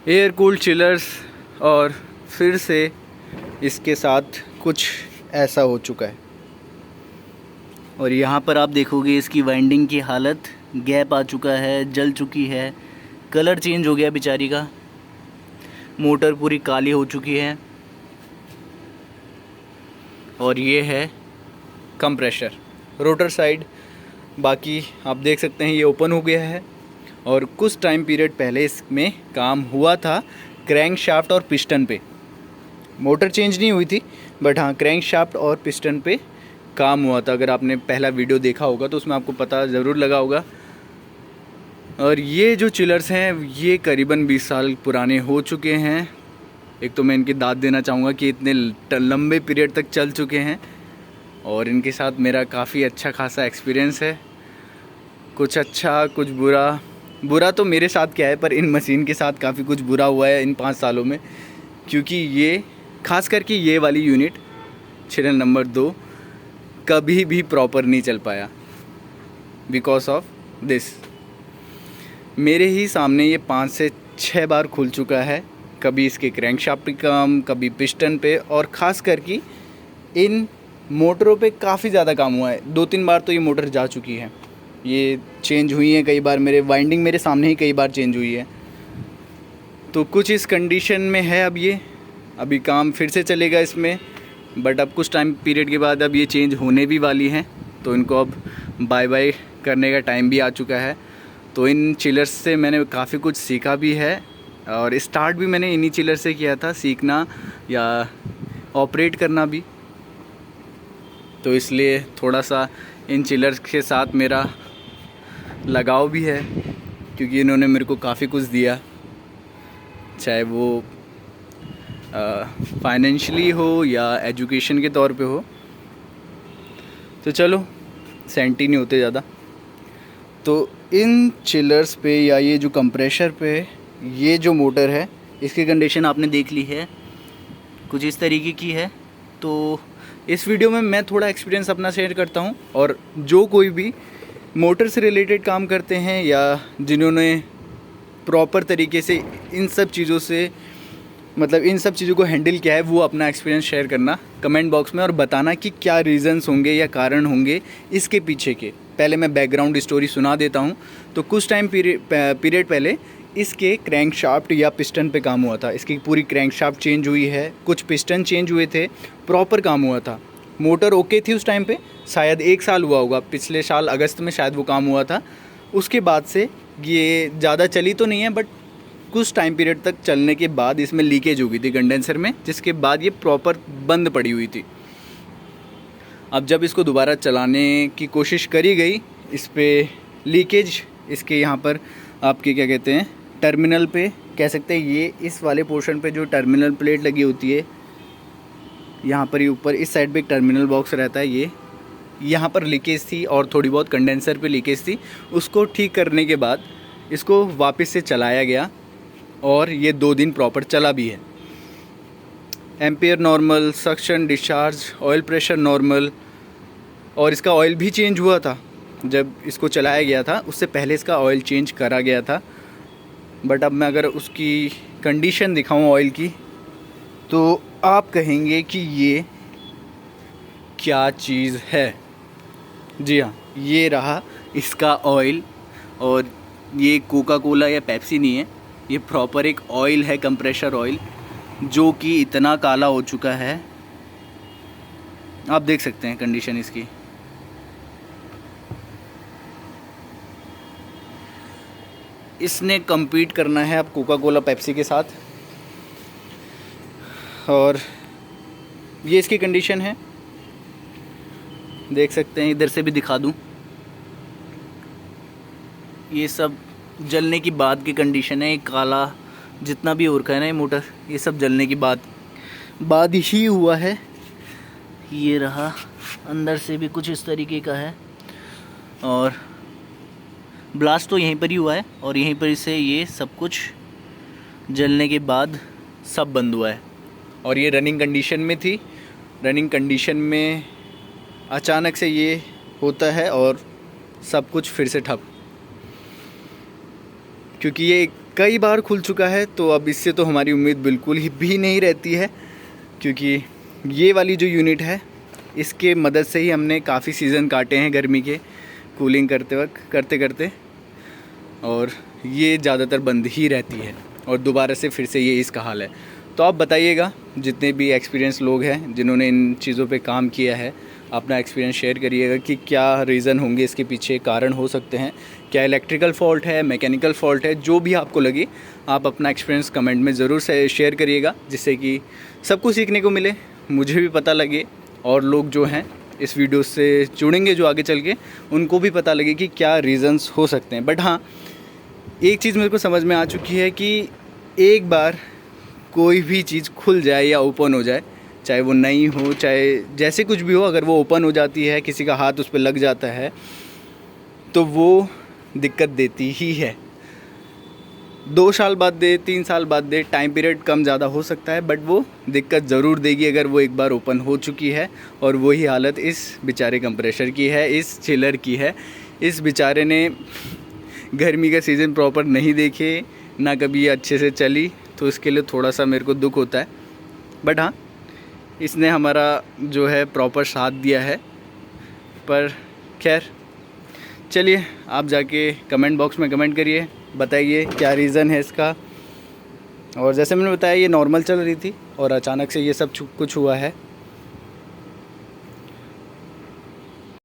Air cooled chillers, और फिर से इसके साथ कुछ ऐसा हो चुका है। और यहाँ पर आप देखोगे इसकी वाइंडिंग की हालत, गैप आ चुका है, जल चुकी है, कलर चेंज हो गया बेचारी का, मोटर पूरी काली हो चुकी है। और ये है कंप्रेशर, रोटर साइड। बाकी आप देख सकते हैं ये ओपन हो गया है। और कुछ टाइम पीरियड पहले इसमें काम हुआ था क्रैंक शाफ्ट और पिस्टन पे। मोटर चेंज नहीं हुई थी, बट हाँ क्रैंक शाफ्ट और पिस्टन पे काम हुआ था। अगर आपने पहला वीडियो देखा होगा तो उसमें आपको पता ज़रूर लगा होगा। और ये जो चिलर्स हैं ये करीबन 20 साल पुराने हो चुके हैं। एक तो मैं इनकी दाद देना चाहूँगा कि इतने लंबे पीरियड तक चल चुके हैं, और इनके साथ मेरा काफ़ी अच्छा खासा एक्सपीरियंस है। कुछ अच्छा कुछ बुरा। बुरा तो मेरे साथ क्या है, पर इन मशीन के साथ काफ़ी कुछ बुरा हुआ है इन 5 सालों में, क्योंकि ये खास करके ये वाली यूनिट चिलर नंबर 2 कभी भी प्रॉपर नहीं चल पाया बिकॉज ऑफ दिस। मेरे ही सामने ये 5 से 6 बार खुल चुका है, कभी इसके क्रैंकशाफ्ट पे काम, कभी पिस्टन पे, और ख़ास करके इन मोटरों पे काफ़ी ज़्यादा काम हुआ है। 2-3 बार तो ये मोटर जा चुकी है, ये चेंज हुई है कई बार, मेरे वाइंडिंग मेरे सामने ही कई बार चेंज हुई है। तो कुछ इस कंडीशन में है अब ये, अभी काम फिर से चलेगा इसमें, बट अब कुछ टाइम पीरियड के बाद अब ये चेंज होने भी वाली हैं, तो इनको अब बाय बाय करने का टाइम भी आ चुका है। तो इन चिलर्स से मैंने काफ़ी कुछ सीखा भी है, और स्टार्ट भी मैंने इन्हीं चिलर से किया था, सीखना या ऑपरेट करना भी। तो इसलिए थोड़ा सा इन चिलर्स के साथ मेरा लगाव भी है, क्योंकि इन्होंने मेरे को काफ़ी कुछ दिया, चाहे वो फाइनेंशियली हो या एजुकेशन के तौर पे हो। तो चलो सेंटी नहीं होते ज़्यादा। तो इन चिलर्स पे या ये जो कंप्रेशर पे ये जो मोटर है, इसकी कंडीशन आपने देख ली है, कुछ इस तरीके की है। तो इस वीडियो में मैं थोड़ा एक्सपीरियंस अपना शेयर करता हूँ, और जो कोई भी मोटर से रिलेटेड काम करते हैं या जिन्होंने प्रॉपर तरीके से इन सब चीज़ों से मतलब इन सब चीज़ों को हैंडल किया है, वो अपना एक्सपीरियंस शेयर करना कमेंट बॉक्स में, और बताना कि क्या रीज़न्स होंगे या कारण होंगे इसके पीछे के। पहले मैं बैकग्राउंड स्टोरी सुना देता हूँ। तो कुछ टाइम पीरियड पहले इसके क्रैंक शाफ्ट या पिस्टन पे काम हुआ था। इसकी पूरी क्रैंक शाफ्ट चेंज हुई है, कुछ पिस्टन चेंज हुए थे, प्रॉपर काम हुआ था। मोटर ओके थी उस टाइम पे, शायद 1 साल हुआ होगा, पिछले साल अगस्त में शायद वो काम हुआ था। उसके बाद से ये ज़्यादा चली तो नहीं है, बट कुछ टाइम पीरियड तक चलने के बाद इसमें लीकेज हो गई थी कंडेंसर में, जिसके बाद ये प्रॉपर बंद पड़ी हुई थी। अब जब इसको दोबारा चलाने की कोशिश करी गई, इस पर लीकेज, इसके यहाँ पर आपके क्या कहते हैं टर्मिनल पे कह सकते हैं, ये इस वाले पोर्शन पे जो टर्मिनल प्लेट लगी होती है, यहाँ पर ही ऊपर इस साइड पे एक टर्मिनल बॉक्स रहता है, ये यहाँ पर लीकेज थी, और थोड़ी बहुत कंडेंसर पे लीकेज थी। उसको ठीक करने के बाद इसको वापस से चलाया गया, और ये 2 दिन प्रॉपर चला भी है। Ampere normal, suction discharge, oil pressure normal, और इसका ऑयल भी चेंज हुआ था जब इसको चलाया गया था, उससे पहले इसका ऑयल चेंज करा गया था। बट अब मैं अगर उसकी कंडीशन दिखाऊं ऑयल की, तो आप कहेंगे कि ये क्या चीज़ है। जी हाँ, ये रहा इसका ऑयल, और ये कोका कोला या पेप्सी नहीं है, ये प्रॉपर एक ऑयल है, कंप्रेशर ऑयल, जो कि इतना काला हो चुका है। आप देख सकते हैं कंडीशन इसकी। इसने compete करना है अब कोका कोला पेप्सी के साथ, और ये इसकी कंडीशन है, देख सकते हैं। इधर से भी दिखा दूं, ये सब जलने की बाद की कंडीशन है। काला जितना भी हो रखा है ना ये मोटर, ये सब जलने की बाद ही हुआ है। ये रहा, अंदर से भी कुछ इस तरीके का है, और ब्लास्ट तो यहीं पर ही हुआ है, और यहीं पर से ये सब कुछ जलने के बाद सब बंद हुआ है। और ये रनिंग कंडीशन में थी, रनिंग कंडीशन में अचानक से ये होता है और सब कुछ फिर से ठप, क्योंकि ये कई बार खुल चुका है, तो अब इससे तो हमारी उम्मीद बिल्कुल ही भी नहीं रहती है, क्योंकि ये वाली जो यूनिट है इसके मदद से ही हमने काफ़ी सीज़न काटे हैं गर्मी के कूलिंग करते करते, और ये ज़्यादातर बंद ही रहती है और दोबारा से फिर से ये इसका हाल है। तो आप बताइएगा, जितने भी एक्सपीरियंस लोग हैं जिन्होंने इन चीज़ों पे काम किया है, अपना एक्सपीरियंस शेयर करिएगा कि क्या रीज़न होंगे इसके पीछे, कारण हो सकते हैं, क्या इलेक्ट्रिकल फ़ॉल्ट है, मैकेनिकल फ़ॉल्ट है, जो भी आपको लगे आप अपना एक्सपीरियंस कमेंट में ज़रूर से शेयर करिएगा, जिससे कि सबको सीखने को मिले, मुझे भी पता लगे, और लोग जो हैं इस वीडियो से जुड़ेंगे जो आगे चल के, उनको भी पता लगे कि क्या रीज़न्स हो सकते हैं। बट हाँ, एक चीज़ मेरे को समझ में आ चुकी है कि एक बार कोई भी चीज़ खुल जाए या ओपन हो जाए, चाहे वो नई हो, चाहे जैसे कुछ भी हो, अगर वो ओपन हो जाती है, किसी का हाथ उस पर लग जाता है, तो वो दिक्कत देती ही है। 2 साल बाद दे, 3 साल बाद दे, टाइम पीरियड कम ज़्यादा हो सकता है, बट वो दिक्कत ज़रूर देगी अगर वो एक बार ओपन हो चुकी है। और वही हालत इस बेचारे कंप्रेशर की है, इस चिलर की है। इस बेचारे ने गर्मी का सीज़न प्रॉपर नहीं देखे, ना कभी अच्छे से चली, तो इसके लिए थोड़ा सा मेरे को दुख होता है। बट हाँ, इसने हमारा जो है प्रॉपर साथ दिया है। पर खैर चलिए, आप जाके कमेंट बॉक्स में कमेंट करिए, बताइए क्या रीज़न है इसका। और जैसे मैंने बताया, ये नॉर्मल चल रही थी और अचानक से ये सब कुछ हुआ है।